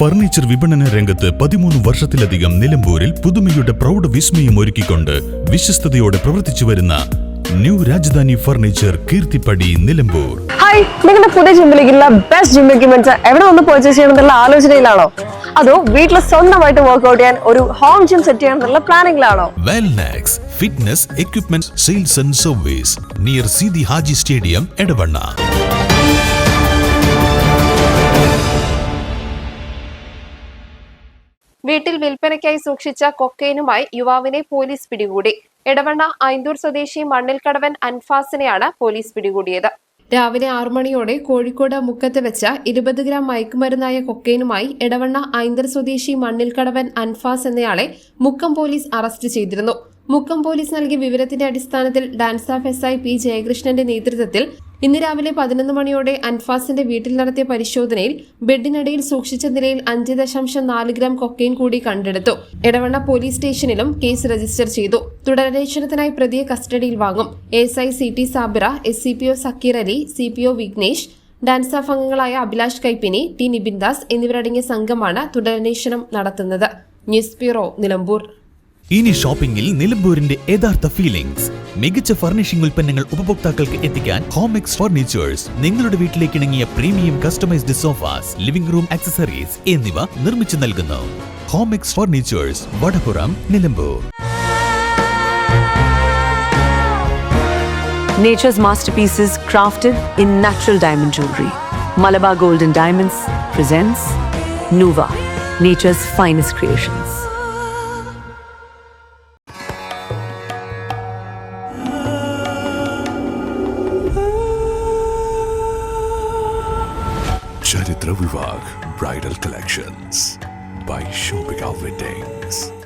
Furniture വിപണന രംഗത്ത് 13 വർഷത്തിലധികം നിലമ്പൂരിൽ പുതുമയുടെ പ്രൗഢ വിസ്മയം ഒരുക്കിക്കൊണ്ട് വിശ്വസ്തയോടെ പ്രവർത്തിച്ചു വരുന്ന new Rajadhani furniture Keerthippadi Nilambur. Hi, നിങ്ങളുടെ പുതിയ ജിമ്മിലേക്കുള്ള ബെസ്റ്റ് ജിം എക്യുപ്മെന്റ്സ് എവിടെ വന്ന് പർച്ചേസ് ചെയ്യണമെന്നുള്ള ആലോചനയിലാണോ? അതോ വീട്ടിൽ സ്വന്തമായിട്ട് വർക്ക്ഔട്ട് ചെയ്യാൻ ഒരു ഹോം ജിം സെറ്റ് ചെയ്യാനുള്ള പ്ലാനിംഗിലാണോ? Wellnex fitness equipment sales and service near Sidi Haji stadium Edavanna. വീട്ടിൽ വിൽപ്പനയ്ക്കായി സൂക്ഷിച്ച കൊക്കൈനുമായി യുവാവിനെ പോലീസ് പിടികൂടി. എടവണ്ണ ഐന്തൂർ സ്വദേശി മണ്ണിൽക്കടവൻ അൻഫാസിനെയാണ് പോലീസ് പിടികൂടിയത്. രാവിലെ 6 മണിയോടെ കോഴിക്കോട് മുക്കത്ത് വെച്ച 20 ഗ്രാം മയക്കുമരുന്നായ കൊക്കൈനുമായി എടവണ്ണ ഐന്തൂർ സ്വദേശി മണ്ണിൽക്കടവൻ അൻഫാസ് എന്നയാളെ മുക്കം പോലീസ് അറസ്റ്റ് ചെയ്തിരുന്നു. മുക്കം പോലീസ് നൽകിയ വിവരത്തിന്റെ അടിസ്ഥാനത്തിൽ ഡാൻസ് ഓഫ് SI P ജയകൃഷ്ണന്റെ നേതൃത്വത്തിൽ ഇന്ന് രാവിലെ 11 മണിയോടെ അൻഫാസിന്റെ വീട്ടിൽ നടത്തിയ പരിശോധനയിൽ ബെഡിനടിയിൽ സൂക്ഷിച്ച നിലയിൽ 5.4 ഗ്രാം കൊക്കൈൻ കൂടി കണ്ടെടുത്തു. എടവണ്ണ പോലീസ് സ്റ്റേഷനിലും കേസ് രജിസ്റ്റർ ചെയ്തു. തുടരന്വേഷണത്തിനായി പ്രതിയെ കസ്റ്റഡിയിൽ വാങ്ങും. ASI CT Sabira, SCPO Sakkeer Ali, CPO Vignesh, DANSAF അംഗങ്ങളായ അഭിലാഷ് കൈപ്പിനി, ടി നിബിൻദാസ് എന്നിവരടങ്ങിയ സംഘമാണ് തുടരന്വേഷണം നടത്തുന്നത്. News bureau, Nilambur. ഇനി ഷോപ്പിംഗിൽ നിലമ്പൂരിന്റെ യഥാർത്ഥ ഫീലിംഗ്സ്. മികച്ച ഫർണിഷിംഗ് ഉൽപ്പന്നങ്ങൾ ഉപഭോക്താക്കൾക്ക് എത്തിക്കാൻ ഹോമെക്സ് ഫർണിച്ചേഴ്സ് നിങ്ങളുടെ വീട്ടിലേക്ക് ഇണങ്ങിയ premium customised sofas, living room accessories എന്നിവ നിർമ്മിച്ചു നൽകുന്നു. Homex furnitures, Vadapuram, Nilambur. Nature's masterpieces crafted in natural diamond jewelry. Malabar Gold and Diamonds presents Nuva, nature's finest creations. Charitra Vivag Bridal Collections by Shobhika Weddings.